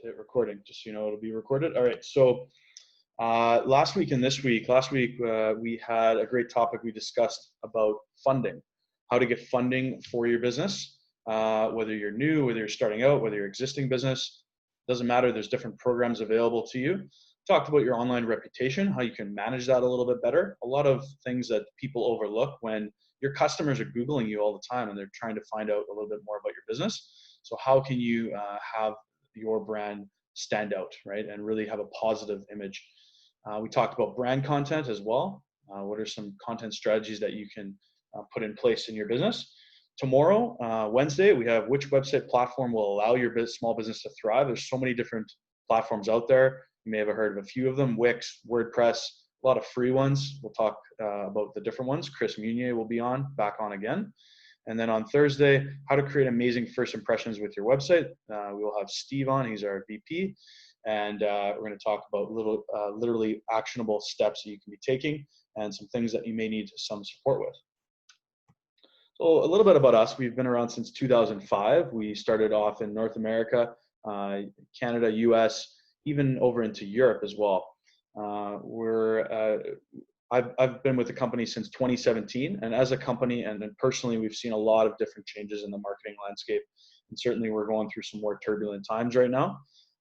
Hit recording, just so you know it'll be recorded. All right. So last week and this week, last week we had a great topic. We discussed about funding, how to get funding for your business, whether you're new, whether you're starting out, whether you're existing business, doesn't matter. There's different programs available to you. Talked about your online reputation, how you can manage that a little bit better. A lot of things that people overlook when your customers are Googling you all the time and they're trying to find out a little bit more about your business. So how can you have your brand stand out, right? And really have a positive image. We talked about brand content as well. What are some content strategies that you can put in place in your business? Tomorrow, Wednesday, we have which website platform will allow your small business to thrive. There's so many different platforms out there. You may have heard of a few of them: Wix, WordPress, a lot of free ones. We'll talk about the different ones. Chris Munier will be back on again. And then on Thursday, how to create amazing first impressions with your website. We will have Steve on, he's our VP. And we're going to talk about literally actionable steps that you can be taking and some things that you may need some support with. So a little bit about us. We've been around since 2005. We started off in North America, Canada, US, even over into Europe as well. I've been with the company since 2017, and as a company and personally, we've seen a lot of different changes in the marketing landscape. And certainly we're going through some more turbulent times right now.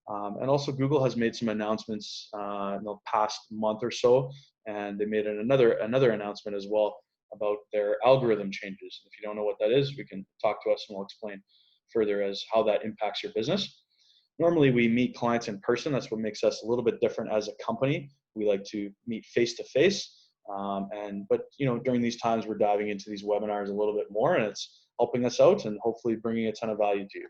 And also Google has made some announcements in the past month or so, and they made another announcement as well about their algorithm changes. If you don't know what that is, we can talk to us and we'll explain further as how that impacts your business. Normally we meet clients in person. That's what makes us a little bit different as a company. We like to meet face to face. But during these times, we're diving into these webinars a little bit more, and it's helping us out and hopefully bringing a ton of value to you.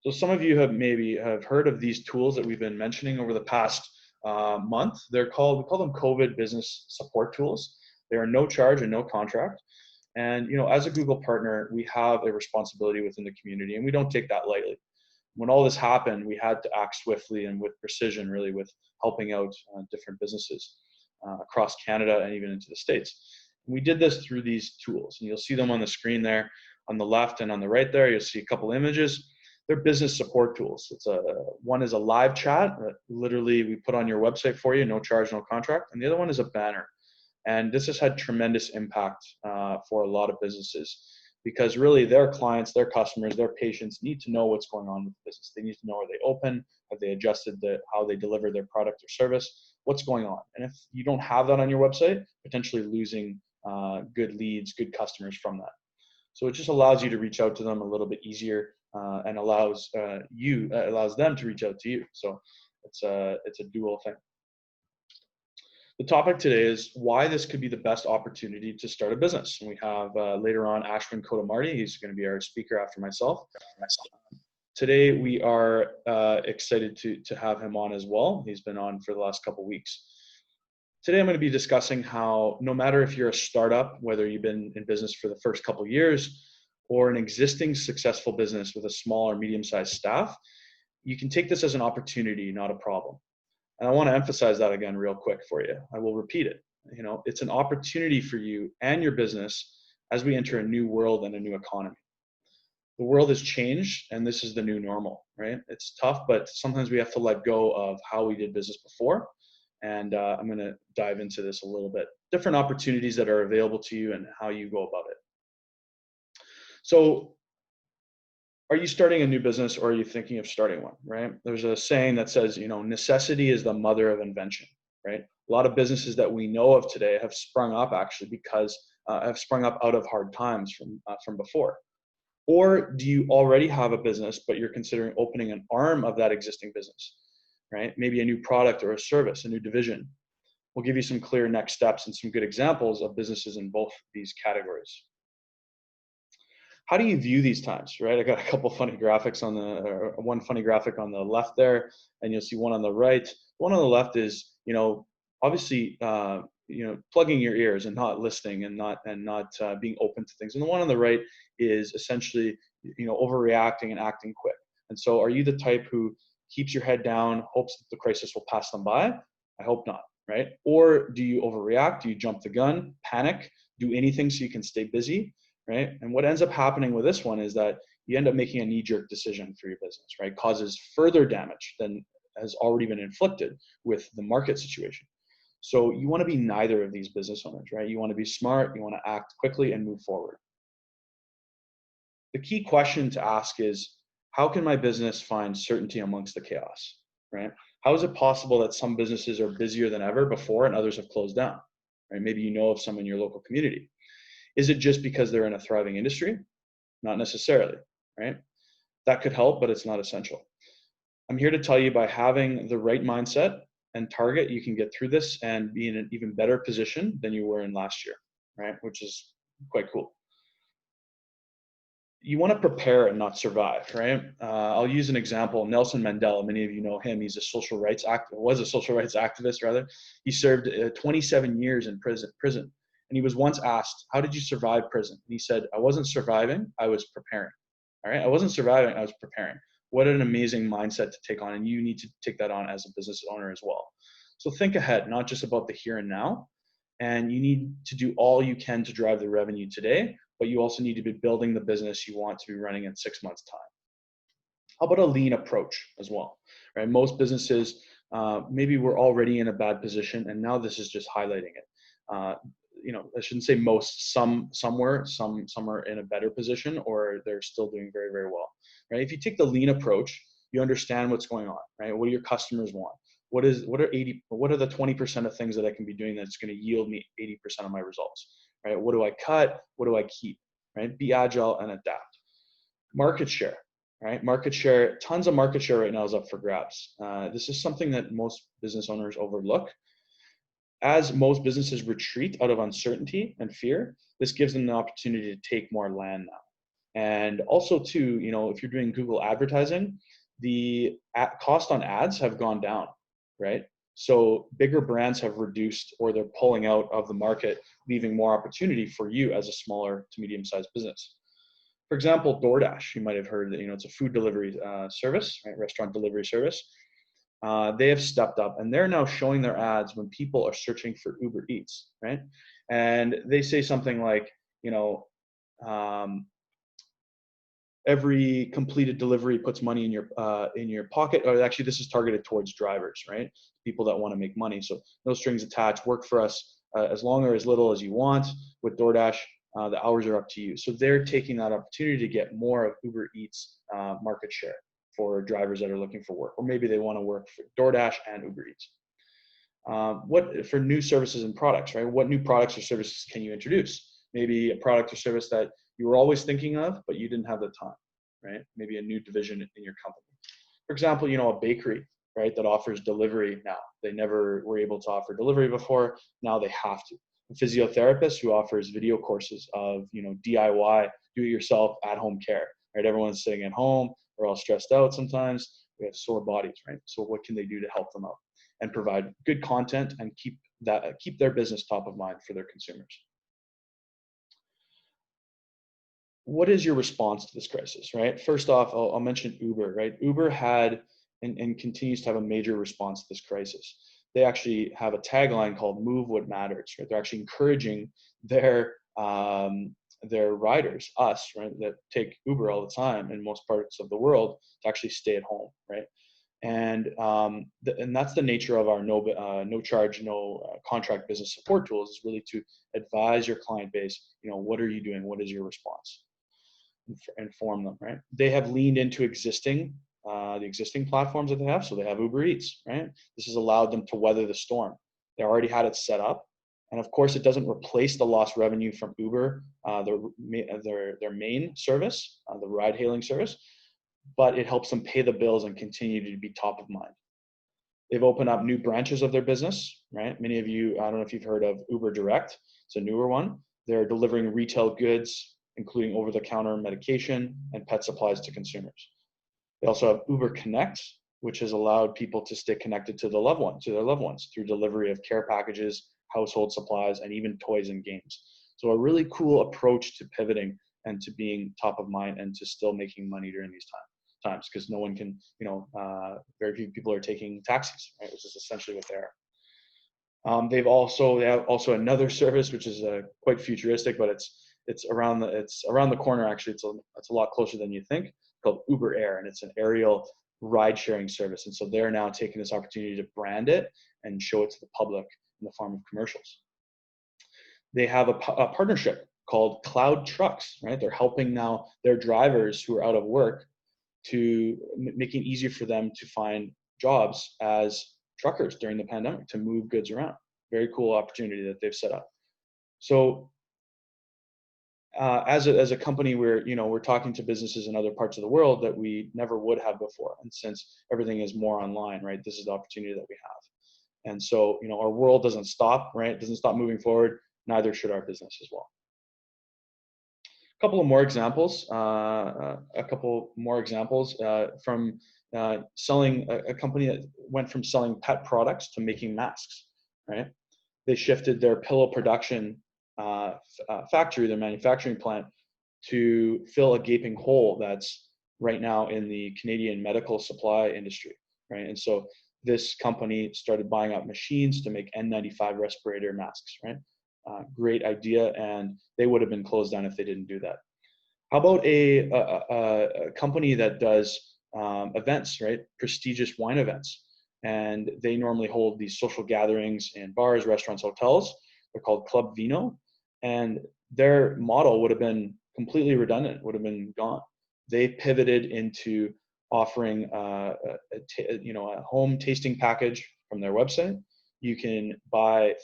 So some of you have heard of these tools that we've been mentioning over the past month. We call them COVID business support tools. They are no charge and no contract. And as a Google partner, we have a responsibility within the community, and we don't take that lightly. When all this happened, we had to act swiftly and with precision, really, with helping out different businesses across Canada and even into the States. And we did this through these tools, and you'll see them on the screen there on the left and on the right there. You'll see a couple images. They're business support tools. One is a live chat that literally we put on your website for you, no charge, no contract. And the other one is a banner. And this has had tremendous impact for a lot of businesses, because really their clients, their customers, their patients need to know what's going on with the business. They need to know, are they open? Have they adjusted how they deliver their product or service? What's going on? And if you don't have that on your website, potentially losing good leads, good customers from that. So it just allows you to reach out to them a little bit easier and allows them to reach out to you. So it's a dual thing. The topic today is why this could be the best opportunity to start a business. And we have later on Ashwin Kotamarti. He's going to be our speaker after myself. Today we are excited to have him on as well. He's been on for the last couple of weeks. Today I'm going to be discussing how no matter if you're a startup, whether you've been in business for the first couple of years, or an existing successful business with a small or medium-sized staff, you can take this as an opportunity, not a problem. And I want to emphasize that again real quick for you. I will repeat it. It's an opportunity for you and your business as we enter a new world and a new economy. The world has changed, and this is the new normal, right? It's tough, but sometimes we have to let go of how we did business before. And I'm going to dive into this a little bit. Different opportunities that are available to you and how you go about it. So are you starting a new business, or are you thinking of starting one, right? There's a saying that says, necessity is the mother of invention, right? A lot of businesses that we know of today have sprung up actually because have sprung up out of hard times from before. Or do you already have a business, but you're considering opening an arm of that existing business, right? Maybe a new product or a service, a new division. We'll give you some clear next steps and some good examples of businesses in both these categories. How do you view these times, right? I got a couple funny graphics one funny graphic on the left there, and you'll see one on the right. One on the left is, obviously, plugging your ears and not listening and not being open to things. And the one on the right is essentially, overreacting and acting quick. And so are you the type who keeps your head down, hopes that the crisis will pass them by? I hope not, right? Or do you overreact? Do you jump the gun, panic, do anything so you can stay busy? Right? And what ends up happening with this one is that you end up making a knee-jerk decision for your business, right? Causes further damage than has already been inflicted with the market situation. So you want to be neither of these business owners, right? You want to be smart, you want to act quickly and move forward. The key question to ask is, how can my business find certainty amongst the chaos, right? How is it possible that some businesses are busier than ever before and others have closed down, right? Maybe you know of some in your local community. Is it just because they're in a thriving industry? Not necessarily, right? That could help, but it's not essential. I'm here to tell you, by having the right mindset and target, you can get through this and be in an even better position than you were in last year, right? Which is quite cool. You want to prepare and not survive, right? I'll use an example. Nelson Mandela, many of you know him. He's a social rights was a social rights activist rather. He served 27 years in prison. And he was once asked, how did you survive prison? And he said, I wasn't surviving, I was preparing. All right, I wasn't surviving, I was preparing. What an amazing mindset to take on. And you need to take that on as a business owner as well. So think ahead, not just about the here and now. And you need to do all you can to drive the revenue today, but you also need to be building the business you want to be running in 6 months' time. How about a lean approach as well, right? Most businesses, maybe we're already in a bad position, and now this is just highlighting it. I shouldn't say most, some are in a better position, or they're still doing very, very well, right? If you take the lean approach, you understand what's going on, right? What do your customers want? What are the 20% of things that I can be doing that's going to yield me 80% of my results, right? What do I cut? What do I keep, right? Be agile and adapt. Market share, right? Market share, tons of market share right now is up for grabs. This is something that most business owners overlook. As most businesses retreat out of uncertainty and fear, this gives them the opportunity to take more land now. And also too, if you're doing Google advertising, the cost on ads have gone down, right? So bigger brands have reduced, or they're pulling out of the market, leaving more opportunity for you as a smaller to medium-sized business. For example, DoorDash, you might have heard that, it's a food delivery service, right? Restaurant delivery service. They have stepped up, and they're now showing their ads when people are searching for Uber Eats, right? And they say something like, every completed delivery puts money in your pocket. Or actually, this is targeted towards drivers, right? People that want to make money. So no strings attached. Work for us as long or as little as you want. With DoorDash, the hours are up to you. So they're taking that opportunity to get more of Uber Eats market share for drivers that are looking for work, or maybe they want to work for DoorDash and Uber Eats. What for new services and products, right? What new products or services can you introduce? Maybe a product or service that you were always thinking of, but you didn't have the time, right? Maybe a new division in your company. For example, a bakery, right, that offers delivery now. They never were able to offer delivery before. Now they have to. A physiotherapist who offers video courses of, DIY, do-it-yourself, at-home care, right? Everyone's sitting at home. We're all stressed out sometimes. We have sore bodies, right? So what can they do to help them out and provide good content and keep their business top of mind for their consumers? What is your response to this crisis, right? First off, I'll mention Uber, right? Uber had and continues to have a major response to this crisis. They actually have a tagline called "Move What Matters," right? They're actually encouraging their riders, us, right, that take Uber all the time in most parts of the world, to actually stay at home, right? And that's the nature of our no charge, no contract business support tools, is really to advise your client base. What are you doing? What is your response? Inform them, right? They have leaned into the existing platforms that they have. So they have Uber Eats, right? This has allowed them to weather the storm. They already had it set up. And of course, it doesn't replace the lost revenue from Uber, their main service, the ride-hailing service, but it helps them pay the bills and continue to be top of mind. They've opened up new branches of their business, right? Many of you, I don't know if you've heard of Uber Direct. It's a newer one. They're delivering retail goods, including over-the-counter medication and pet supplies to consumers. They also have Uber Connect, which has allowed people to stay connected to their loved ones through delivery of care packages, household supplies, and even toys and games. So a really cool approach to pivoting and to being top of mind and to still making money during these times, because no one can, very few people are taking taxis, right, which is essentially what they are. They have also another service which is quite futuristic, but it's around the corner. Actually, it's a lot closer than you think. Called Uber Air, and it's an aerial ride sharing service. And so they're now taking this opportunity to brand it and show it to the public in the form of commercials. They have a partnership called Cloud Trucks, right? They're helping now their drivers who are out of work to making it easier for them to find jobs as truckers during the pandemic to move goods around. Very cool opportunity that they've set up. So as a company, we're talking to businesses in other parts of the world that we never would have before. And since everything is more online, right, this is the opportunity that we have. And so, our world doesn't stop, right? It doesn't stop moving forward. Neither should our business as well. A couple more examples from selling a company that went from selling pet products to making masks, right? They shifted their pillow production factory, their manufacturing plant, to fill a gaping hole that's right now in the Canadian medical supply industry, right? And so this company started buying up machines to make N95 respirator masks, right? Great idea, and they would have been closed down if they didn't do that. How about a company that does events, right? Prestigious wine events, and they normally hold these social gatherings in bars, restaurants, hotels. They're called Club Vino, and their model would have been completely redundant, would have been gone. They pivoted into offering a home tasting package from their website. You can buy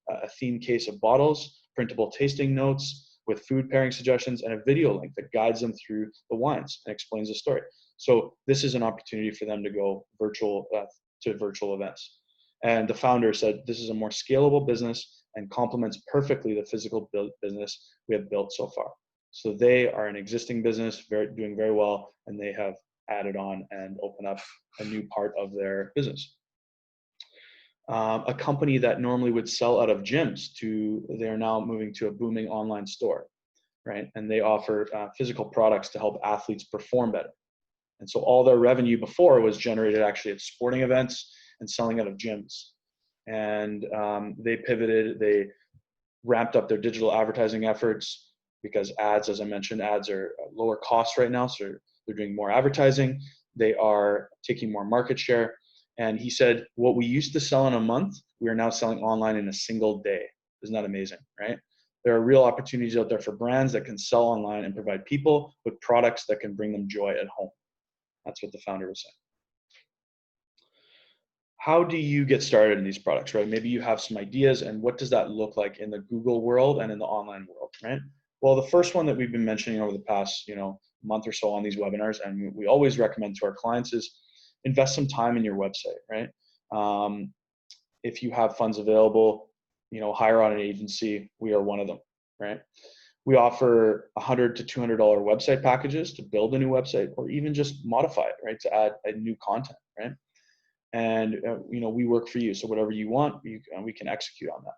a themed case of bottles, printable tasting notes with food pairing suggestions, and a video link that guides them through the wines and explains the story. So this is an opportunity for them to go virtual to virtual events. And the founder said, this is a more scalable business and complements perfectly the physical business we have built so far. So they are an existing business, doing very well, and they have added on and opened up a new part of their business. A company that normally would sell out of gyms they're now moving to a booming online store, right? And they offer physical products to help athletes perform better. And so all their revenue before was generated actually at sporting events and selling out of gyms. And they pivoted, they ramped up their digital advertising efforts because ads, as I mentioned, ads are lower cost right now. So they're doing more advertising. They are taking more market share. And he said, what we used to sell in a month, we are now selling online in a single day. Isn't that amazing, right? There are real opportunities out there for brands that can sell online and provide people with products that can bring them joy at home. That's what the founder was saying. How do you get started in these products, right? Maybe you have some ideas, and what does that look like in the Google world and in the online world, right? Well, the first one that we've been mentioning over the past, month or so on these webinars, and we always recommend to our clients, is invest some time in your website, right? If you have funds available, hire on an agency. We are one of them, right? We offer $100 to $200 website packages to build a new website, or even just modify it, right, to add new content, right? And we work for you. So whatever you want, we can execute on that.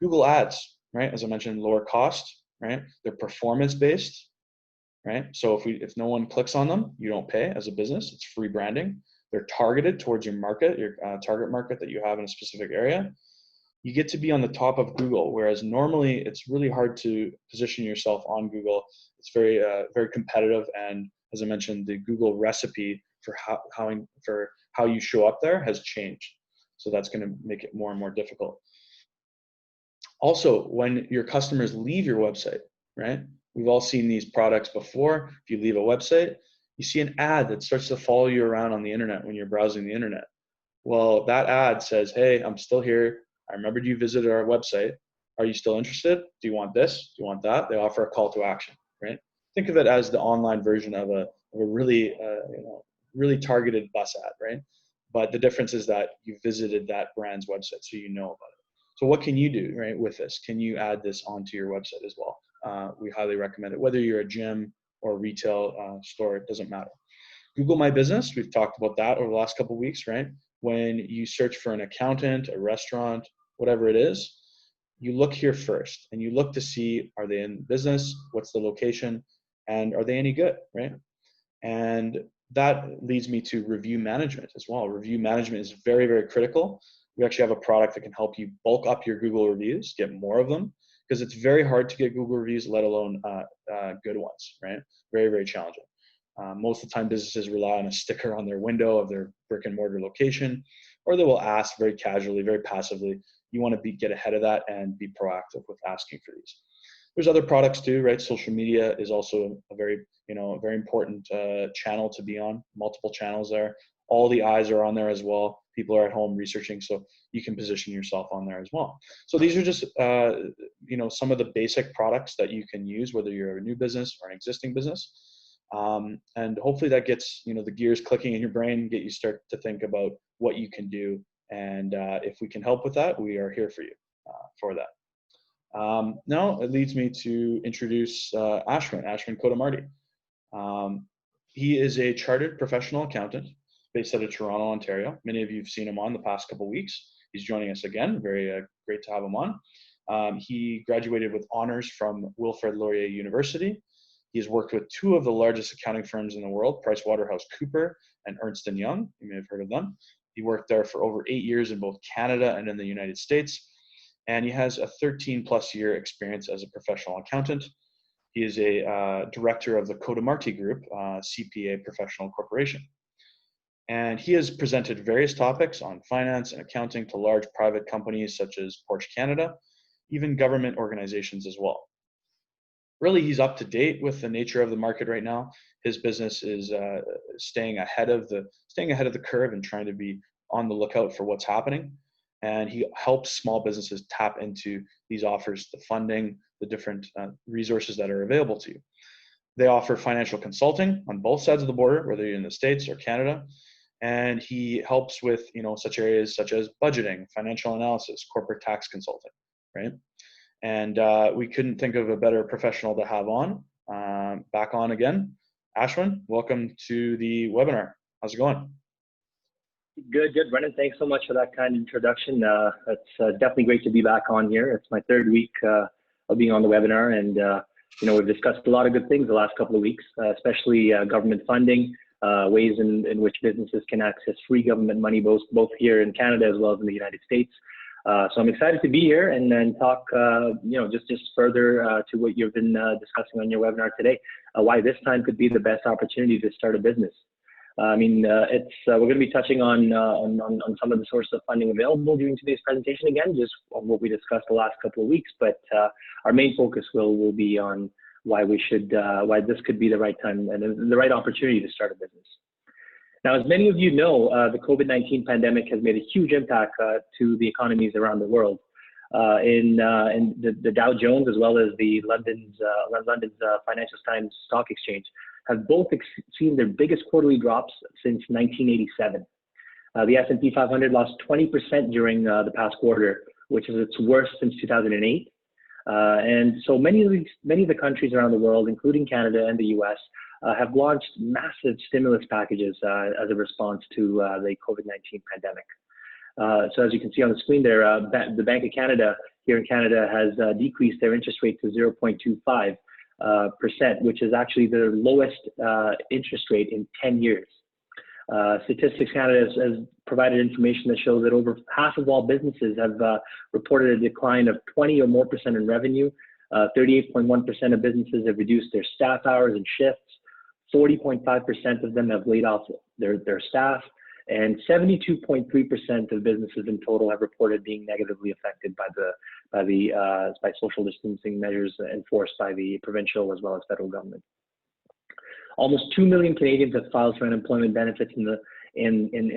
Google Ads, right? As I mentioned, lower cost, right? They're performance based, right? So if no one clicks on them, you don't pay as a business. It's free branding. They're targeted towards your market, your target market that you have in a specific area. You get to be on the top of Google, whereas normally it's really hard to position yourself on Google. It's very, very competitive, and as I mentioned, the Google recipe for how you show up there has changed. So that's going to make it more and more difficult. Also, when your customers leave your website, right? We've all seen these products before. If you leave a website, you see an ad that starts to follow you around on the internet when you're browsing the internet. Well, that ad says, hey, I'm still here. I remembered you visited our website. Are you still interested? Do you want this? Do you want that? They offer a call to action, right? Think of it as the online version of a really, really targeted bus ad, right? But the difference is that you visited that brand's website, so you know about it. So what can you do, right, with this? Can you add this onto your website as well? We highly recommend it. Whether you're a gym or a retail store, it doesn't matter. Google My Business, we've talked about that over the last couple of weeks, right? When you search for an accountant, a restaurant, whatever it is, you look here first and you look to see, are they in business? What's the location? And are they any good, right? And that leads me to review management as well. Review management is very, very critical. We actually have a product that can help you bulk up your Google reviews, get more of them, because it's very hard to get Google reviews, let alone good ones, right? Very, very challenging. Most of the time, businesses rely on a sticker on their window of their brick and mortar location, or they will ask very casually, very passively. You want to get ahead of that and be proactive with asking for these. There's other products too, right? Social media is also a very important channel to be on. Multiple channels there. All the eyes are on there as well. People are at home researching, so you can position yourself on there as well. So these are just some of the basic products that you can use, whether you're a new business or an existing business. And hopefully that gets the gears clicking in your brain, get you start to think about what you can do. And if we can help with that, we are here for you for that. Now it leads me to introduce Ashwin Kotamarti. He is a chartered professional accountant based out of Toronto, Ontario. Many of you have seen him on the past couple of weeks. He's joining us again. Very great to have him on. He graduated with honors from Wilfrid Laurier University. He has worked with two of the largest accounting firms in the world, PricewaterhouseCoopers and Ernst & Young. You may have heard of them. He worked there for over 8 years in both Canada and in the United States. And he has a 13+ year experience as a professional accountant. He is a director of the Kotamarti Group, CPA professional corporation. And he has presented various topics on finance and accounting to large private companies such as Porsche Canada, even government organizations as well. Really, he's up to date with the nature of the market right now. His business is staying ahead of the curve and trying to be on the lookout for what's happening. And he helps small businesses tap into these offers, the funding, the different resources that are available to you. They offer financial consulting on both sides of the border, whether you're in the States or Canada. And he helps with such areas such as budgeting, financial analysis, corporate tax consulting, right? And we couldn't think of a better professional to have on. Back on again. Ashwin, welcome to the webinar. How's it going? Good, Brendan. Thanks so much for that kind introduction. It's definitely great to be back on here. It's my third week of being on the webinar, and we've discussed a lot of good things the last couple of weeks, especially government funding, ways in which businesses can access free government money, both here in Canada as well as in the United States. So I'm excited to be here and then talk, just further to what you've been discussing on your webinar today, why this time could be the best opportunity to start a business. We're going to be touching on some of the sources of funding available during today's presentation. Again, just on what we discussed the last couple of weeks, but our main focus will be on why this could be the right time and the right opportunity to start a business. Now, as many of you know, the COVID-19 pandemic has made a huge impact to the economies around the world. In the Dow Jones as well as the London's Financial Times Stock Exchange have both seen their biggest quarterly drops since 1987. The S&P 500 lost 20% during the past quarter, which is its worst since 2008. And so many of the countries around the world, including Canada and the US, have launched massive stimulus packages as a response to the COVID-19 pandemic. So as you can see on the screen there, the Bank of Canada here in Canada has decreased their interest rate to 0.25%, which is actually their lowest interest rate in 10 years. Statistics Canada has provided information that shows that over half of all businesses have reported a decline of 20% or more in revenue. 38.1% of businesses have reduced their staff hours and shifts. 40.5% of them have laid off their staff, and 72.3% of businesses in total have reported being negatively affected by social distancing measures enforced by the provincial as well as federal government. Almost 2 million Canadians have filed for unemployment benefits in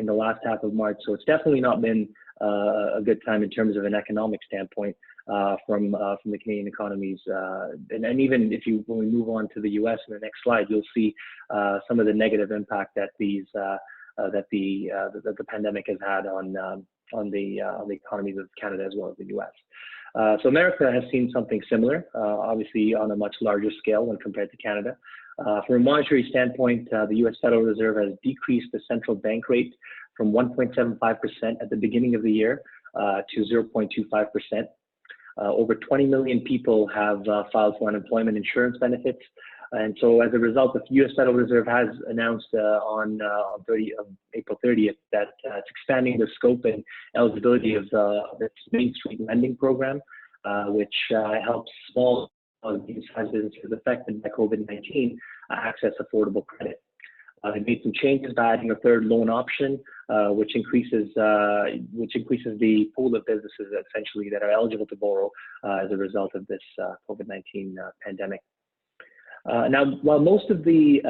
the last half of March, so it's definitely not been a good time in terms of an economic standpoint from the Canadian economies. And even when we move on to the U.S. in the next slide, you'll see some of the negative impact that the pandemic has had on the economies of Canada as well as the U.S. So America has seen something similar, obviously on a much larger scale when compared to Canada. From a monetary standpoint, the U.S. Federal Reserve has decreased the central bank rate from 1.75% at the beginning of the year to 0.25%. Over 20 million people have filed for unemployment insurance benefits. And so as a result, the U.S. Federal Reserve has announced on April 30th that it's expanding the scope and eligibility of its Main Street lending program which helps small and medium-sized businesses affected by COVID-19 access affordable credit. They made some changes by adding a third loan option, which increases the pool of businesses essentially that are eligible to borrow as a result of this COVID-19 pandemic. Now, while most of the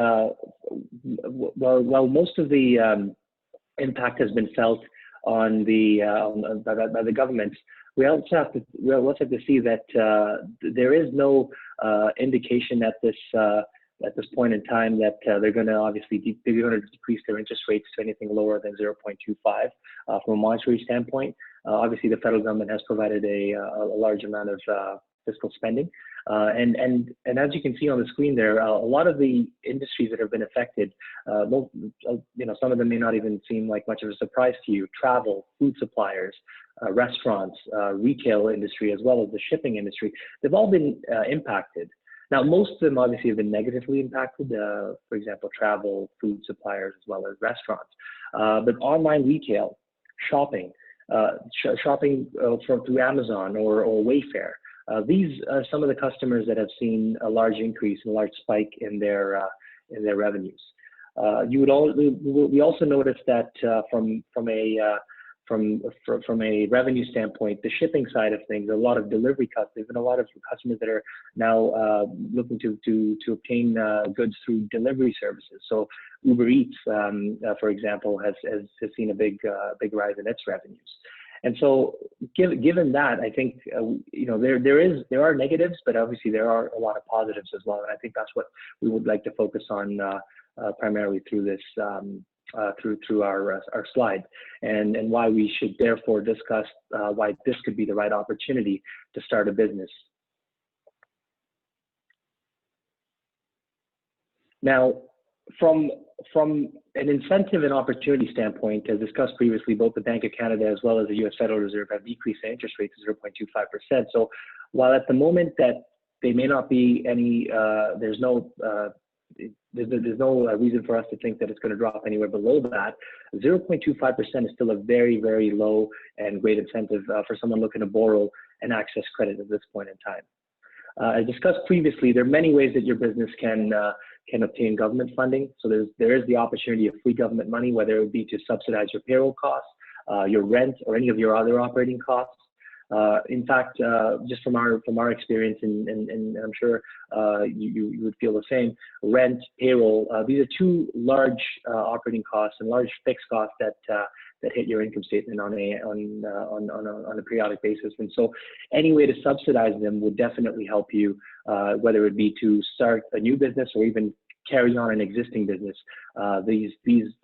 impact has been felt on by the governments, we also have to see that there is no indication at this point in time that they're going to obviously decrease their interest rates to anything lower than 0.25 from a monetary standpoint. Obviously, the federal government has provided a large amount of fiscal spending, and as you can see on the screen there, a lot of the industries that have been affected, some of them may not even seem like much of a surprise to you: travel, food suppliers, restaurants, retail industry, as well as the shipping industry. They've all been impacted. Now, most of them obviously have been negatively impacted, for example, travel, food suppliers, as well as restaurants. But online retail, shopping, through Amazon or Wayfair, these are some of the customers that have seen a large increase, a large spike in their revenues. We also noticed that from a revenue standpoint, the shipping side of things, a lot of delivery customers, there's been a lot of customers that are now looking to obtain goods through delivery services. So Uber Eats, for example, has seen a big rise in its revenues. And so, given that, I think there are negatives, but obviously there are a lot of positives as well. And I think that's what we would like to focus on primarily through this. Through our slide, and why we should therefore discuss why this could be the right opportunity to start a business. Now, from an incentive and opportunity standpoint, as discussed previously, both the Bank of Canada as well as the U.S. Federal Reserve have decreased their interest rates to 0.25%. So while at the moment that they may not be any, there's no reason for us to think that it's going to drop anywhere below that. 0.25% is still a very, very low and great incentive for someone looking to borrow and access credit at this point in time. As discussed previously, there are many ways that your business can obtain government funding. So there is the opportunity of free government money, whether it would be to subsidize your payroll costs, your rent, or any of your other operating costs. In fact, just from our experience, and I'm sure you would feel the same, rent, payroll, these are two large operating costs and large fixed costs that hit your income statement on a periodic basis. And so any way to subsidize them would definitely help you, whether it be to start a new business or even carry on an existing business. These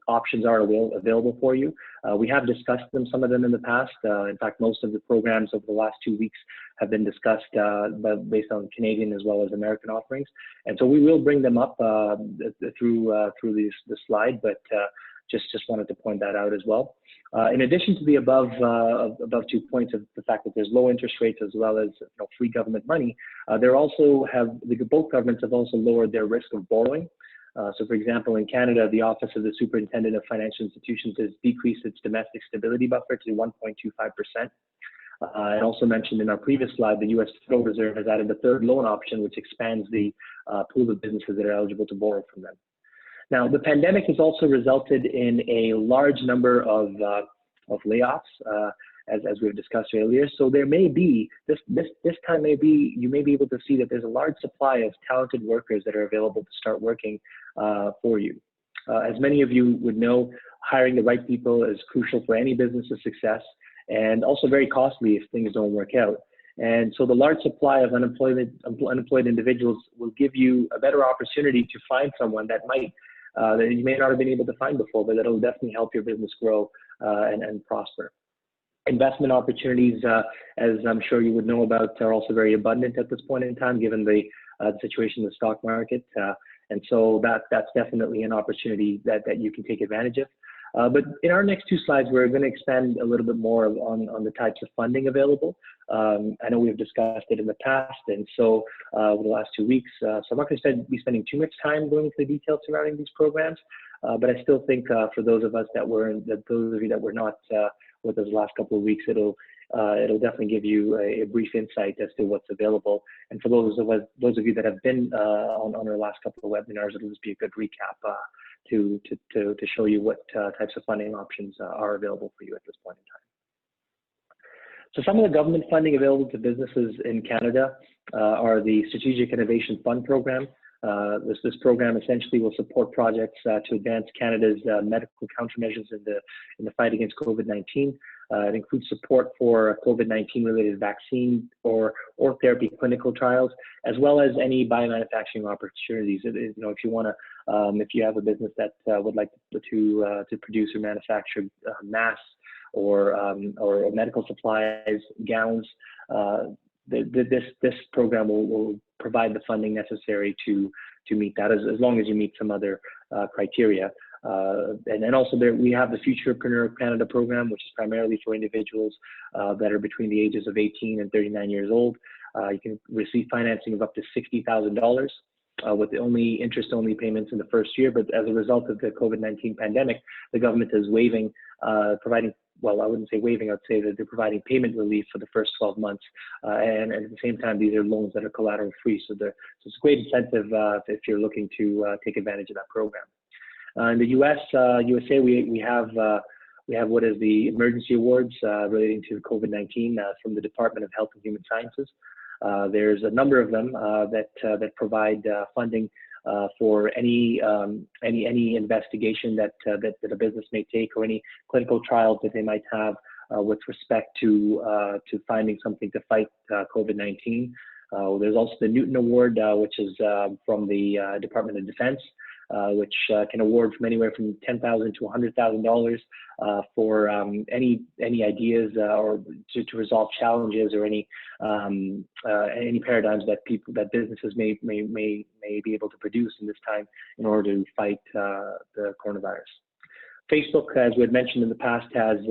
options are available for you. We have discussed some of them in the past. In fact, most of the programs over the last 2 weeks have been discussed based on Canadian as well as American offerings. And so we will bring them up through this slide, but just wanted to point that out as well. In addition to the above 2 points of the fact that there's low interest rates as well as free government money, both governments have also lowered their risk of borrowing. So, for example, in Canada, the Office of the Superintendent of Financial Institutions has decreased its domestic stability buffer to 1.25%. I also mentioned in our previous slide, the U.S. Federal Reserve has added a third loan option, which expands the pool of businesses that are eligible to borrow from them. Now, the pandemic has also resulted in a large number of layoffs, as we've discussed earlier. So there may be, this time you may be able to see that there's a large supply of talented workers that are available to start working for you. As many of you would know, hiring the right people is crucial for any business's success, and also very costly if things don't work out. And so the large supply of unemployed individuals will give you a better opportunity to find someone that you may not have been able to find before, but that'll definitely help your business grow and prosper. Investment opportunities, as I'm sure you would know about, are also very abundant at this point in time, given the situation in the stock market. And so that's definitely an opportunity that you can take advantage of. But in our next 2 slides, we're going to expand a little bit more on the types of funding available. I know we've discussed it in the past, and so over the last 2 weeks, so I'm not going to be spending too much time going into the details surrounding these programs. But I still think for those of us that were, those of you that were not with us the last couple of weeks, it'll definitely give you a brief insight as to what's available. And for those of you that have been on our last couple of webinars, it'll just be a good recap to show you what types of funding options are available for you at this point in time. So some of the government funding available to businesses in Canada are the Strategic Innovation Fund Program. This program essentially will support projects to advance Canada's medical countermeasures in the fight against COVID-19. It includes support for COVID-19 related vaccine or therapy clinical trials, as well as any biomanufacturing opportunities. You know, if you want to, if you have a business that would like to produce or manufacture masks or medical supplies, gowns, this program will provide the funding necessary to meet that, as long as you meet some other criteria. And then also we have the Futurepreneur Canada program, which is primarily for individuals that are between the ages of 18 and 39 years old. You can receive financing of up to $60,000 with the only interest-only payments in the first year. But as a result of the COVID-19 pandemic, the government is waiving, providing, well, I wouldn't say waiving, I'd say that they're providing payment relief for the first 12 months. And at the same time, these are loans that are collateral free. So it's a great incentive if you're looking to take advantage of that program. In the USA, we have what is the emergency awards relating to COVID-19 from the Department of Health and Human Sciences. There's a number of them that provide funding for any investigation that a business may take, or any clinical trials that they might have with respect to finding something to fight COVID-19. There's also the Newton Award, which is from the Department of Defense, which can award from anywhere from $10,000 to $100,000 for any ideas or to resolve challenges, or any paradigms that businesses may be able to produce in this time in order to fight the coronavirus. Facebook, as we had mentioned in the past, has is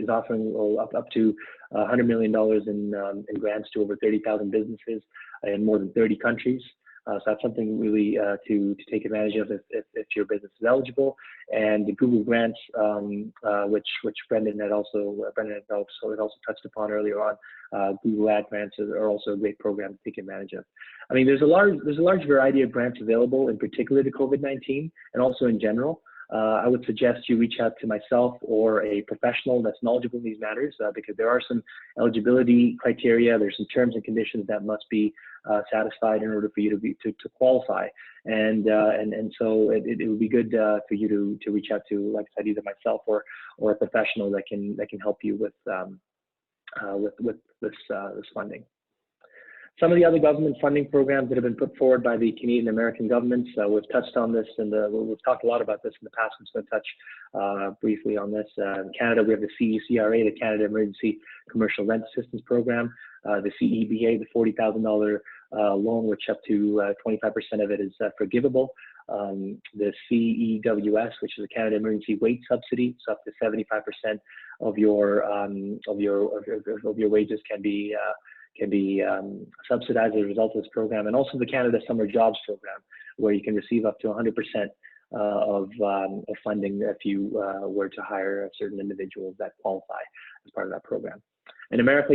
offering up to $100 million in grants to over 30,000 businesses in more than 30 countries. So that's something really to take advantage of if your business is eligible. And the Google grants, which Brendan had also touched upon earlier on, Google Ad grants are also a great program to take advantage of. I mean, there's a large variety of grants available, in particular to COVID-19, and also in general. I would suggest you reach out to myself or a professional that's knowledgeable in these matters, because there are some eligibility criteria. There's some terms and conditions that must be satisfied in order for you to qualify. And so it would be good for you to reach out to, like I said, either myself or a professional that can help you with this funding. Some of the other government funding programs that have been put forward by the Canadian American governments, we've touched on this, and we've talked a lot about this in the past. I'm just going to touch briefly on this. In Canada, we have the CECRA, the Canada Emergency Commercial Rent Assistance Program, the CEBA, the $40,000 loan, which up to 25% of it is forgivable. The CEWS, which is the Canada Emergency Wage Subsidy, so up to 75% of your wages can be subsidized as a result of this program, and also the Canada Summer Jobs Program, where you can receive up to 100% of funding if you were to hire certain individuals that qualify as part of that program. In America,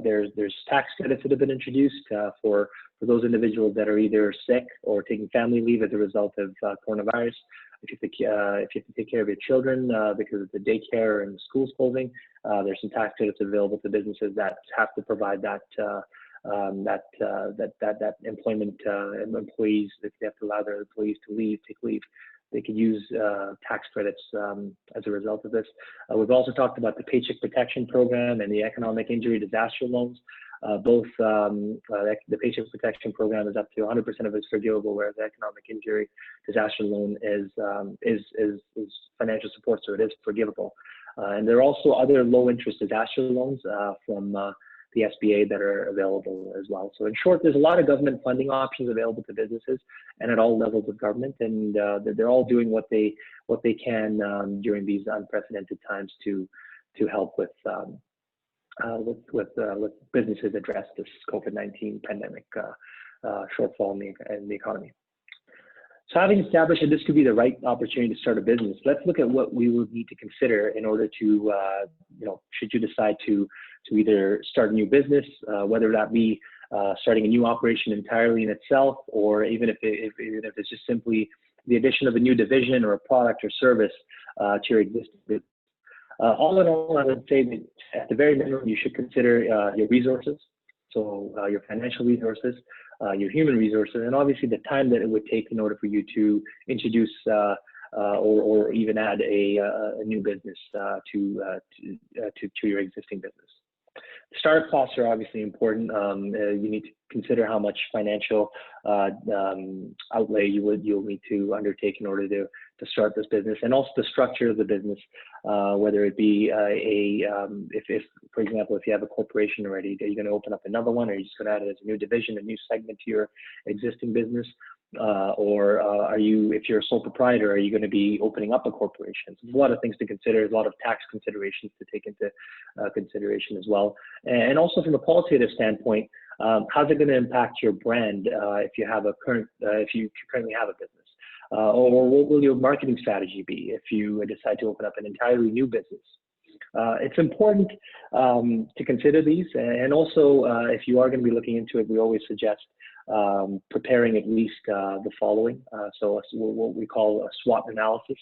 there's tax credits that have been introduced for those individuals that are either sick or taking family leave as a result of coronavirus. If you have to take care of your children because of the daycare and schools closing, there's some tax credits available to businesses that have to provide that employment employees. If they have to allow their employees to take leave, they could use tax credits as a result of this. We've also talked about the Paycheck Protection Program and the Economic Injury Disaster Loans. Both the Paycheck Protection Program is up to 100% of it's forgivable, whereas the Economic Injury Disaster Loan is financial support, so it is forgivable. And there are also other low-interest disaster loans from the SBA that are available as well. So in short, there's a lot of government funding options available to businesses and at all levels of government, and they're all doing what they can during these unprecedented times to help with businesses address this COVID-19 pandemic shortfall in the economy. So having established that this could be the right opportunity to start a business, let's look at what we will need to consider in order to, should you decide to either start a new business, whether that be starting a new operation entirely in itself, or even if it's just simply the addition of a new division or a product or service to your existing business. All in all, I would say that at the very minimum, you should consider your resources, so your financial resources, your human resources, and obviously the time that it would take in order for you to introduce or even add a new business to your existing business. Startup costs are obviously important. You need to consider how much financial outlay you'll need to undertake in order to start this business, and also the structure of the business, whether it be if for example, if you have a corporation already, are you going to open up another one, or are you just going to add it as a new division, a new segment to your existing business? Or if you're a sole proprietor, are you going to be opening up a corporation? So there's a lot of things to consider. There's a lot of tax considerations to take into consideration as well. And also from a qualitative standpoint, how's it going to impact your brand if you currently have a business? Or what will your marketing strategy be if you decide to open up an entirely new business? It's important to consider these, and also if you are going to be looking into it, we always suggest preparing at least the following. So what we call a SWOT analysis,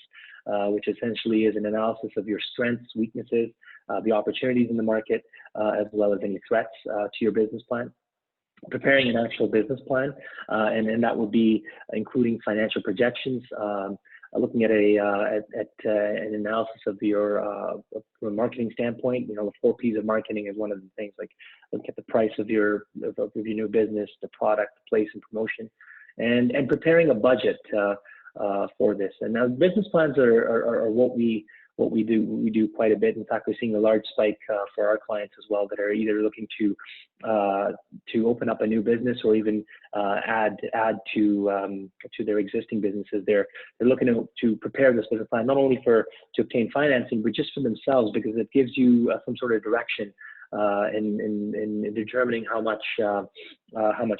which essentially is an analysis of your strengths, weaknesses, the opportunities in the market, as well as any threats to your business plan. Preparing an actual business plan, and that would be including financial projections, looking at an analysis of your from a marketing standpoint. The 4 P's of marketing is one of the things, like look at the price of your new business, the product, the place, and promotion, and preparing a budget for this. And now business plans are what we do quite a bit. In fact, we're seeing a large spike for our clients as well, that are either looking to open up a new business, or even add to their existing businesses. They're looking to prepare this business plan, not only to obtain financing, but just for themselves, because it gives you some sort of direction in determining how much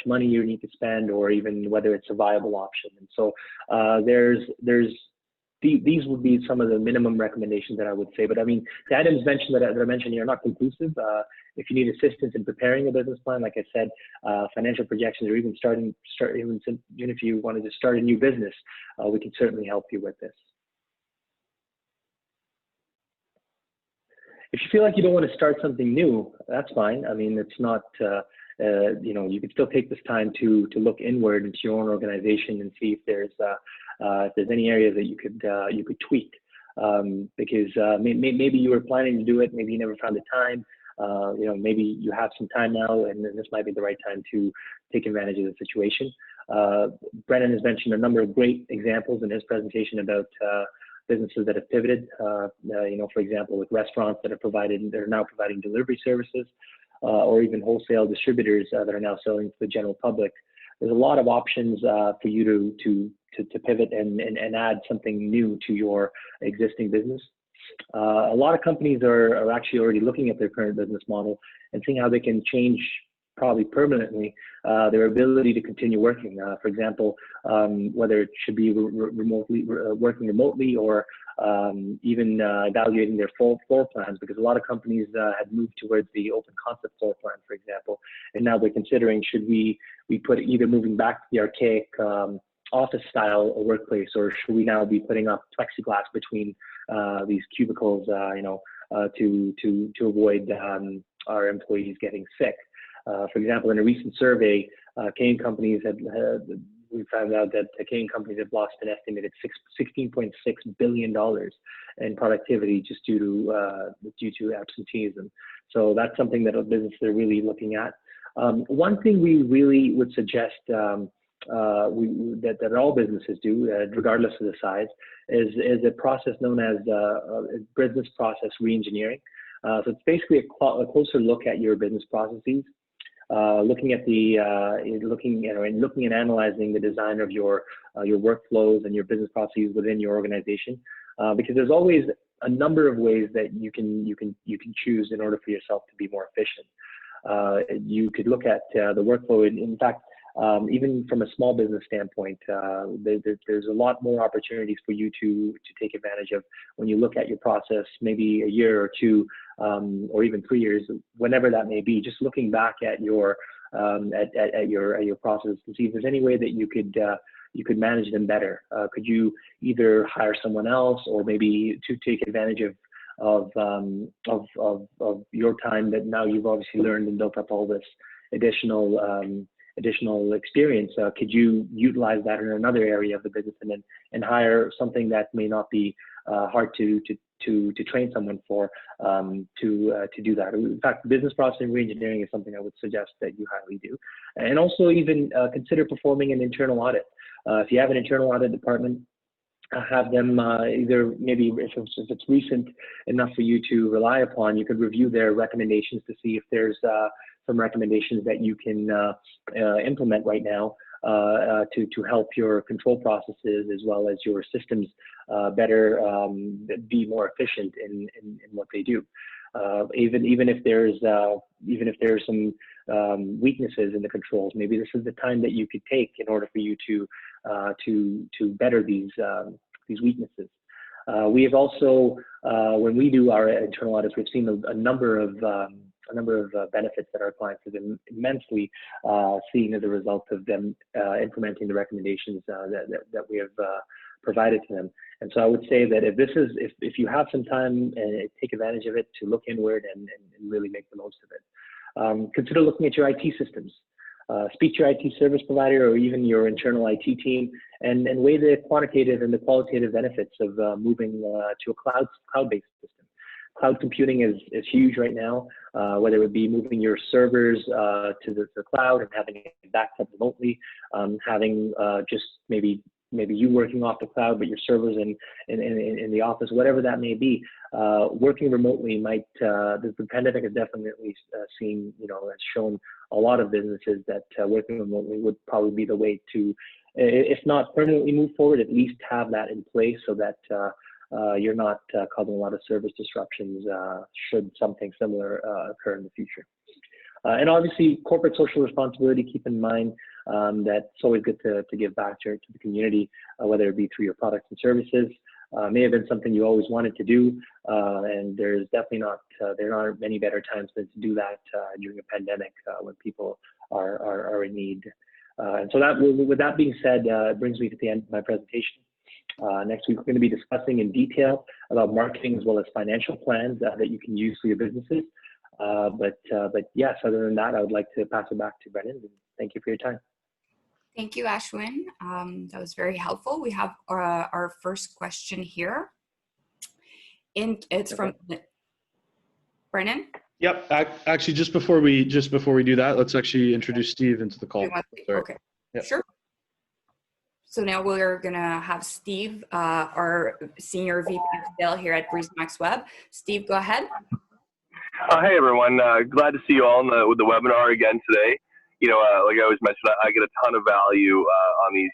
money you need to spend, or even whether it's a viable option. And so these would be some of the minimum recommendations that I would say. But I mean, the items mentioned that I mentioned here are not conclusive. If you need assistance in preparing a business plan, like I said, financial projections, or even even if you wanted to start a new business, we can certainly help you with this. If you feel like you don't want to start something new, that's fine. I mean, it's not, you can still take this time to look inward into your own organization and see if there's any areas that you could tweak, because maybe you were planning to do it, maybe you never found the time. Maybe you have some time now, and this might be the right time to take advantage of the situation. Brennan has mentioned a number of great examples in his presentation about businesses that have pivoted. For example, with restaurants that are now providing delivery services, or even wholesale distributors that are now selling to the general public. There's a lot of options for you to pivot and add something new to your existing business. A lot of companies are actually already looking at their current business model and seeing how they can change, probably permanently, their ability to continue working. For example, whether it should be working remotely, or even evaluating their full floor plans, because a lot of companies had moved towards the open concept floor plan, for example, and now they're considering, should we put either moving back to the archaic office style workplace, or should we now be putting up plexiglass between these cubicles, to avoid our employees getting sick. For example, in a recent survey, Canadian companies we found out that Canadian companies have lost an estimated $16.6 billion in productivity just due to absenteeism. So that's something that businesses are really looking at. One thing we really would suggest that all businesses do, regardless of the size, is a process known as business process reengineering. So it's basically a closer look at your business processes. Looking and analyzing the design of your workflows and your business processes within your organization, because there's always a number of ways that you can choose in order for yourself to be more efficient. You could look at the workflow. In fact, even from a small business standpoint, there's a lot more opportunities for you to take advantage of when you look at your process, maybe a year or two, or even 3 years, whenever that may be. Just looking back at your your process to see if there's any way that you could manage them better. Could you either hire someone else, or maybe to take advantage of your time that now you've obviously learned and built up all this additional experience? Could you utilize that in another area of the business, and hire something that may not be hard to train someone for, to do that? In fact, business process and reengineering is something I would suggest that you highly do, and also even consider performing an internal audit. If you have an internal audit department, have them either, maybe if it's recent enough for you to rely upon, you could review their recommendations to see if there's some recommendations that you can implement right now to help your control processes as well as your systems better, be more efficient in what they do. Even if there's some weaknesses in the controls, maybe this is the time that you could take in order for you to better these weaknesses. We have also, when we do our internal audits, we've seen a number of benefits that our clients have been immensely seen as a result of them implementing the recommendations that we have provided to them. And so I would say that if you have some time, take advantage of it to look inward and really make the most of it. Consider looking at your IT systems. Speak to your IT service provider or even your internal IT team, and weigh the quantitative and the qualitative benefits of moving to a cloud-based system. Cloud computing is huge right now, whether it be moving your servers to the cloud and having it backed up remotely, having just maybe you working off the cloud, but your servers in the office, whatever that may be. Working remotely might, the pandemic has definitely seen, has shown a lot of businesses that working remotely would probably be the way to, if not permanently move forward, at least have that in place so that you're not causing a lot of service disruptions should something similar occur in the future. And obviously, corporate social responsibility, keep in mind that it's always good to give back to the community, whether it be through your products and services. May have been something you always wanted to do, and there's definitely there aren't many better times than to do that during a pandemic when people are in need. And so with that being said, it brings me to the end of my presentation. Next week, we're going to be discussing in detail about marketing as well as financial plans that you can use for your businesses. But yes, other than that, I would like to pass it back to Brennan. Thank you for your time. Thank you, Ashwin. That was very helpful. We have our first question here. It's from Brennan. Yep. Actually, just before we do that, let's actually introduce Steve into the call. Okay. Yep. Sure. So now we're gonna have Steve, our senior VP of sale here at BreezeMax Web. Steve, go ahead. Hey everyone, glad to see you all with the webinar again today. Like I always mentioned, I get a ton of value on these,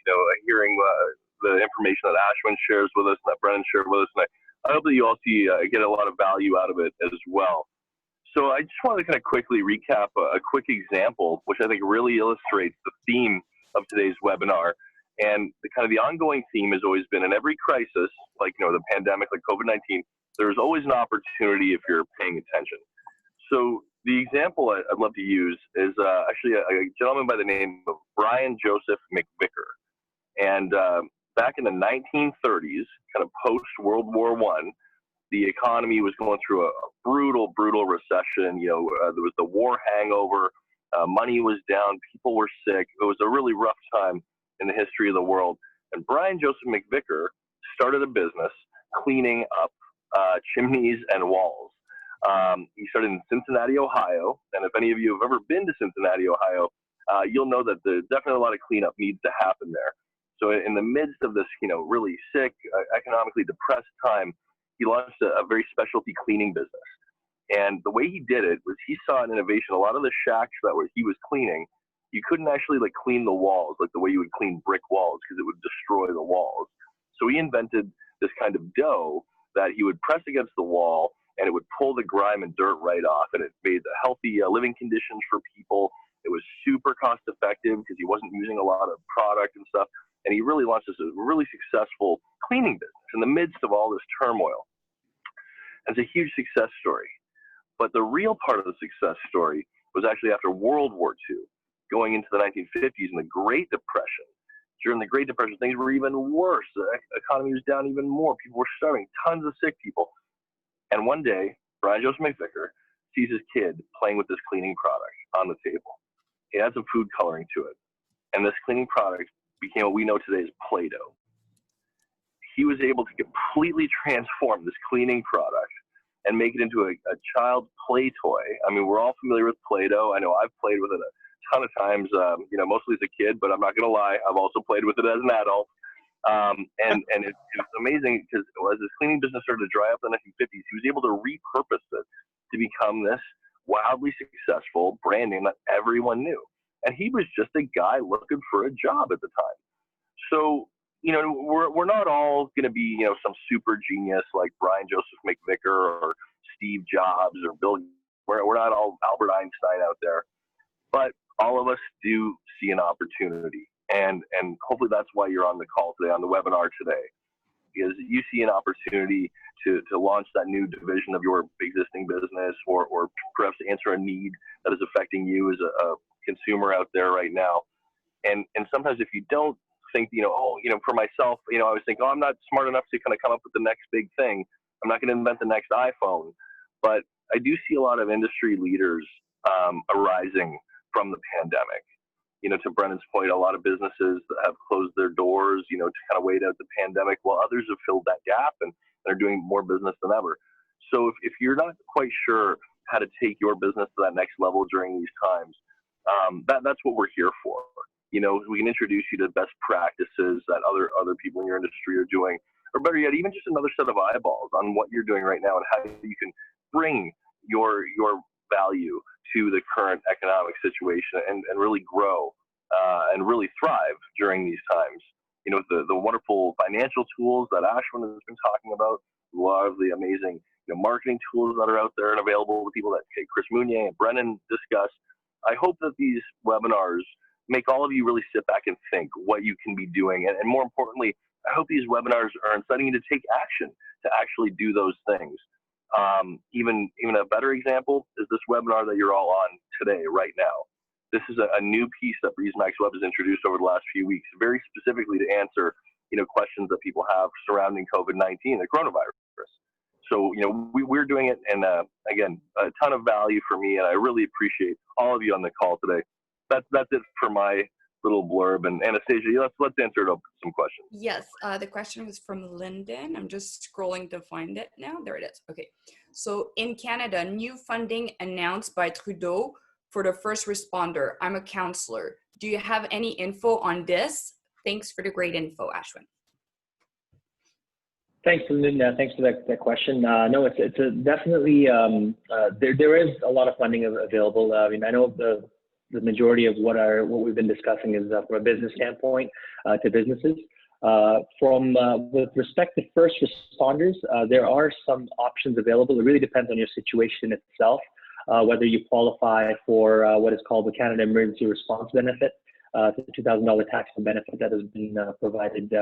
hearing the information that Ashwin shares with us and that Brennan shared with us, and I hope that you all get a lot of value out of it as well. So I just wanted to kind of quickly recap a quick example, which I think really illustrates the theme of today's webinar. And the ongoing theme has always been, in every crisis, like the pandemic, like COVID-19, there's always an opportunity if you're paying attention. So the example I'd love to use is actually a gentleman by the name of Brian Joseph McVicker. And back in the 1930s, kind of post-World War I, the economy was going through a brutal, brutal recession. There was the war hangover, money was down, people were sick. It was a really rough time in the history of the world. And Brian Joseph McVicker started a business cleaning up chimneys and walls. He started in Cincinnati, Ohio, and if any of you have ever been to Cincinnati, Ohio, you'll know that there's definitely a lot of cleanup needs to happen there. So in the midst of this, really sick, economically depressed time, he launched a very specialty cleaning business. And the way he did it was he saw an innovation. A lot of the shacks that he was cleaning, you couldn't actually clean the walls like the way you would clean brick walls because it would destroy the walls. So he invented this kind of dough that he would press against the wall, and it would pull the grime and dirt right off, and it made healthy living conditions for people. It was super cost effective because he wasn't using a lot of product and stuff. And he really launched this really successful cleaning business in the midst of all this turmoil. And it's a huge success story. But the real part of the success story was actually after World War II, going into the 1950s and the Great Depression. During the Great Depression, things were even worse. The economy was down even more. People were starving, tons of sick people. And one day, Brian Joseph McVicker sees his kid playing with this cleaning product on the table. He had some food coloring to it. And this cleaning product became what we know today as Play-Doh. He was able to completely transform this cleaning product and make it into a child play toy. I mean, we're all familiar with Play-Doh. I know I've played with it a ton of times, mostly as a kid, but I'm not going to lie, I've also played with it as an adult. And it was amazing because as his cleaning business started to dry up in the 1950s, he was able to repurpose it to become this wildly successful brand name that everyone knew. And he was just a guy looking for a job at the time. So, we're not all going to be, some super genius like Brian Joseph McVicker or Steve Jobs or Bill. We're not all Albert Einstein out there, but all of us do see an opportunity. And hopefully that's why you're on the call today, on the webinar today, because you see an opportunity to launch that new division of your existing business or perhaps answer a need that is affecting you as a consumer out there right now. And sometimes if you don't think, for myself, I was thinking, I'm not smart enough to kind of come up with the next big thing. I'm not going to invent the next iPhone. But I do see a lot of industry leaders arising from the pandemic. To Brennan's point, a lot of businesses that have closed their doors, to kind of wait out the pandemic, while others have filled that gap and they're doing more business than ever. So if you're not quite sure how to take your business to that next level during these times, that's what we're here for. We can introduce you to best practices that other people in your industry are doing, or better yet, even just another set of eyeballs on what you're doing right now and how you can bring your value to the current economic situation and really grow and really thrive during these times. The wonderful financial tools that Ashwin has been talking about, a lot of the amazing marketing tools that are out there and available to people that Chris Mounier and Brennan discussed. I hope that these webinars make all of you really sit back and think what you can be doing. And more importantly, I hope these webinars are inciting you to take action to actually do those things. Even a better example is this webinar that you're all on today, right now. This is a new piece that BreezeMax Web has introduced over the last few weeks, very specifically to answer, questions that people have surrounding COVID-19, the coronavirus. So, we're doing it, and again, a ton of value for me, and I really appreciate all of you on the call today. That's it for my little blurb. And Anastasia, let's answer some questions. Yes, the question was from Lyndon. I'm just scrolling to find it now. There it is. Okay. So in Canada, new funding announced by Trudeau for the first responder. I'm a counselor. Do you have any info on this? Thanks for the great info, Ashwin. Thanks, Lyndon. Thanks for that question. No, it's definitely, there is a lot of funding available. I mean, I know the majority of what we've been discussing is from a business standpoint to businesses. With respect to first responders, there are some options available. It really depends on your situation itself, whether you qualify for what is called the Canada Emergency Response Benefit, the $2,000 tax benefit that has been provided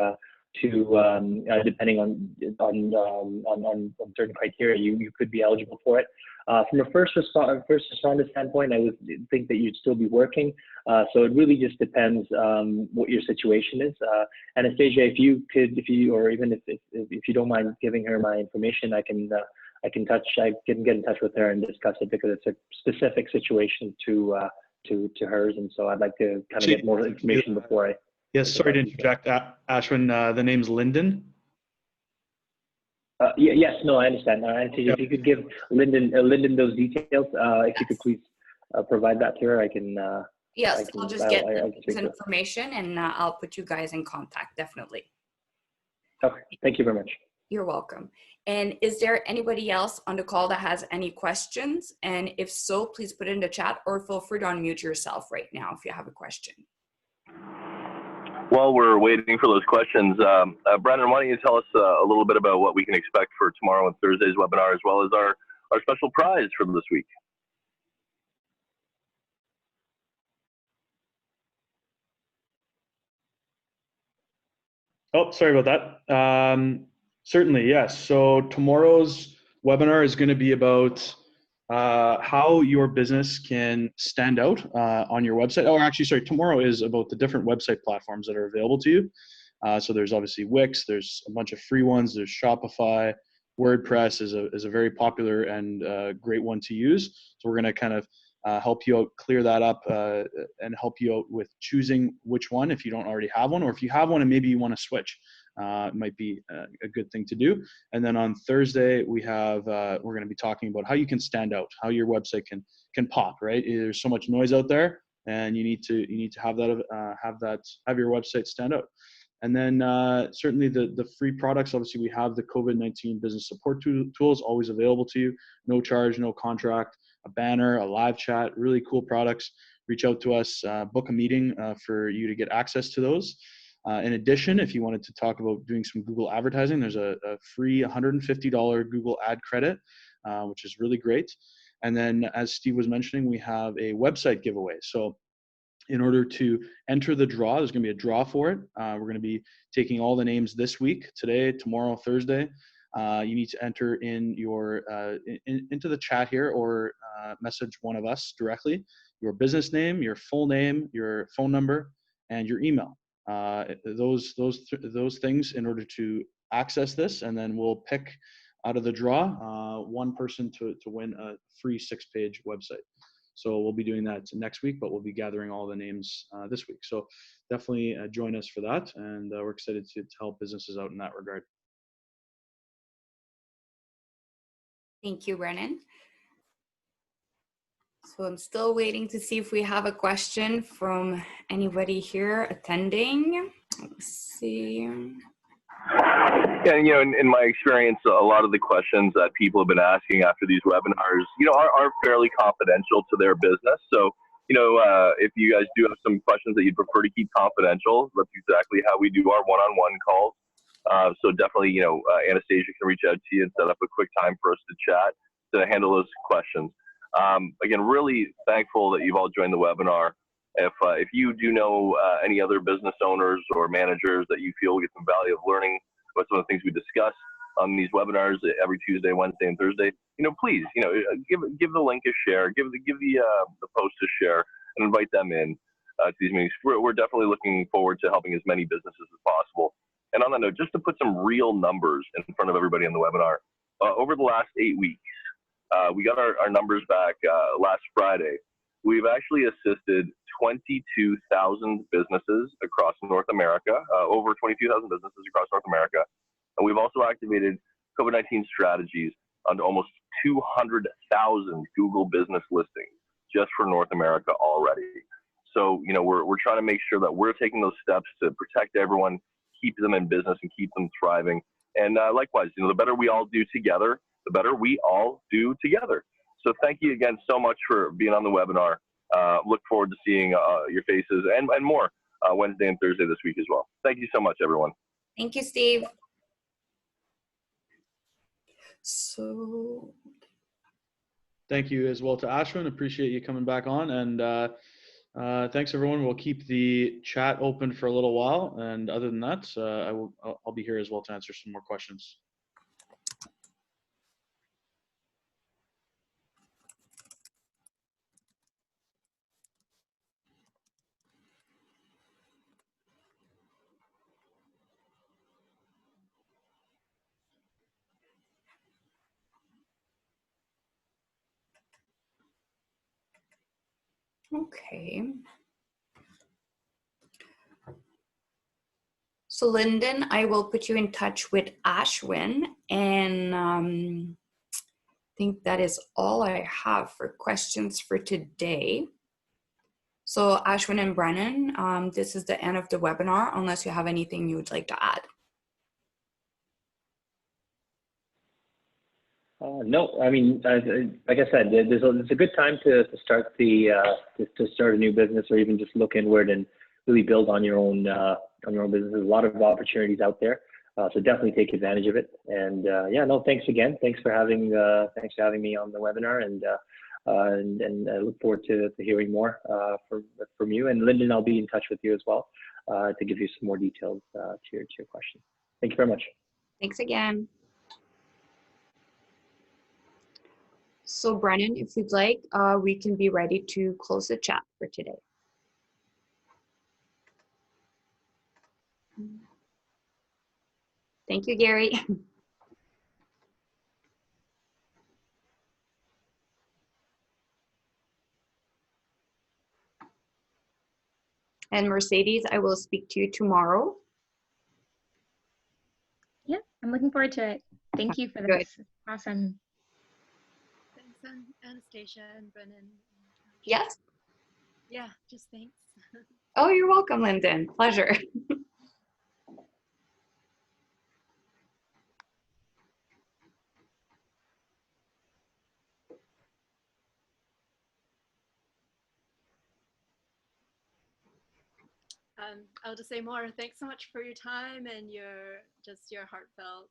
depending on certain criteria, you could be eligible for it. From a first responder standpoint, I would think that you'd still be working. So it really just depends what your situation is. Anastasia, if you don't mind giving her my information, I can get in touch with her and discuss it, because it's a specific situation to hers, and so I'd like to kind of get more information before I. Yes, sorry to interject, Ashwin. The name's Lyndon. Yes, no, I understand. If you could give Lyndon those details, if you could please provide that to her, I can. Yes, I'll just get this information and I'll put you guys in contact, definitely. Okay, thank you very much. You're welcome. And is there anybody else on the call that has any questions? And if so, please put it in the chat, or feel free to unmute yourself right now if you have a question. While we're waiting for those questions, Brandon, why don't you tell us a little bit about what we can expect for tomorrow and Thursday's webinar, as well as our special prize for this week? Oh, sorry about that. Certainly, yes. So tomorrow's webinar is going to be about how your business can stand out on your website. Oh, actually, sorry, tomorrow is about the different website platforms that are available to you. So there's obviously Wix, there's a bunch of free ones, there's Shopify, WordPress is a very popular and great one to use. So we're going to kind of help you out, clear that up, and help you out with choosing which one if you don't already have one, or if you have one and maybe you want to switch. It might be a good thing to do. And then on Thursday we have we're going to be talking about how you can stand out, how your website can pop. Right, there's so much noise out there, and you need to have your website stand out. And then certainly the free products. Obviously, we have the COVID-19 business support tools always available to you, no charge, no contract. A banner, a live chat, really cool products. Reach out to us, book a meeting for you to get access to those. In addition, if you wanted to talk about doing some Google advertising, there's a free $150 Google ad credit, which is really great. And then, as Steve was mentioning, we have a website giveaway. So in order to enter the draw, there's going to be a draw for it. We're going to be taking all the names this week, today, tomorrow, Thursday. You need to enter in your into the chat here, or message one of us directly, your business name, your full name, your phone number, and your email. Those things in order to access this, and then we'll pick out of the draw one person to win a free 6-page website. So we'll be doing that next week, but we'll be gathering all the names this week. So definitely join us for that, and we're excited to help businesses out in that regard. Thank you, Brennan. So I'm still waiting to see if we have a question from anybody here attending. Let's see. Yeah, you know, in my experience, a lot of the questions that people have been asking after these webinars, you know, are fairly confidential to their business. So, you know, if you guys do have some questions that you'd prefer to keep confidential, that's exactly how we do our one-on-one calls. So definitely, you know, Anastasia can reach out to you and set up a quick time for us to chat to handle those questions. Again, really thankful that you've all joined the webinar. If you do know any other business owners or managers that you feel will get some value of learning about some of the things we discuss on these webinars every Tuesday, Wednesday, and Thursday, you know, please, you know, give the link a share, give the post a share, and invite them in to these meetings. We're definitely looking forward to helping as many businesses as possible. And on that note, just to put some real numbers in front of everybody on the webinar, over the last 8 weeks, we got our numbers back last Friday. We've actually assisted 22,000 businesses across North America, over 22,000 businesses across North America. And we've also activated COVID-19 strategies onto almost 200,000 Google business listings just for North America already. So, you know, we're trying to make sure that we're taking those steps to protect everyone, keep them in business, and keep them thriving. And likewise, you know, the better we all do together, the better we all do together. So thank you again so much for being on the webinar. Look forward to seeing your faces and more Wednesday and Thursday this week as well. Thank you so much, everyone. Thank you, Steve. So Thank you as well to Ashwin. Appreciate you coming back on. And thanks, everyone. We'll keep the chat open for a little while. And other than that, I'll be here as well to answer some more questions. okay. So Lyndon, I will put you in touch with Ashwin, and I think that is all I have for questions for today. So Ashwin and Brennan, this is the end of the webinar, unless you have anything you would like to add. No, I mean, like I said, it's a good time to start to start a new business, or even just look inward and really build on your own business. There's a lot of opportunities out there, so definitely take advantage of it. And yeah, no, thanks again. Thanks for having me on the webinar, and and I look forward to hearing more from you. And Lyndon, I'll be in touch with you as well to give you some more details to your question. Thank you very much. Thanks again. So Brennan, if you'd like, we can be ready to close the chat for today. Thank you, Gary. And Mercedes, I will speak to you tomorrow. Yeah, I'm looking forward to it. Thank you for this. Good. Awesome. Thanks, Anastasia and Brennan. Yes. Yeah, just thanks. Oh, you're welcome, Lyndon. Pleasure. I'll just say more. Thanks so much for your time and your heartfelt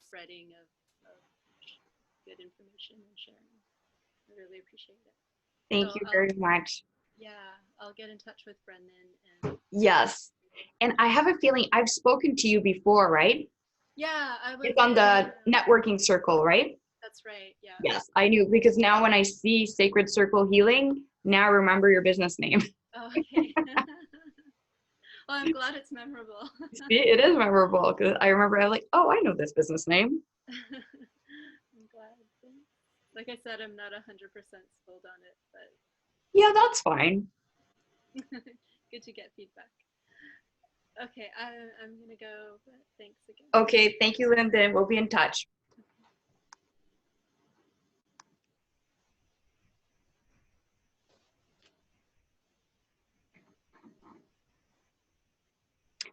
spreading of good information and sharing. I really appreciate it. Thank you very much. Yeah, I'll get in touch with Brendan. And yes. And I have a feeling I've spoken to you before, right? Yeah, it's on the networking circle, right? That's right. Yeah. Yes, I knew, because now when I see Sacred Circle Healing, now I remember your business name. Oh, okay. Well, I'm glad it's memorable. See, it is memorable because I remember I'm like, oh, I know this business name. I'm glad. Like I said, I'm not 100% sold on it, but yeah, that's fine. Good to get feedback. Okay, I'm gonna go, but thanks again. Okay, thank you, Lyndon. We'll be in touch.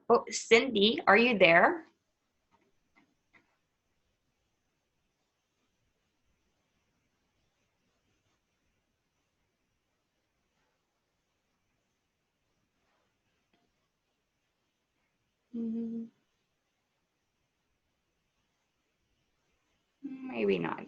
Oh, Cindy, are you there? Maybe not.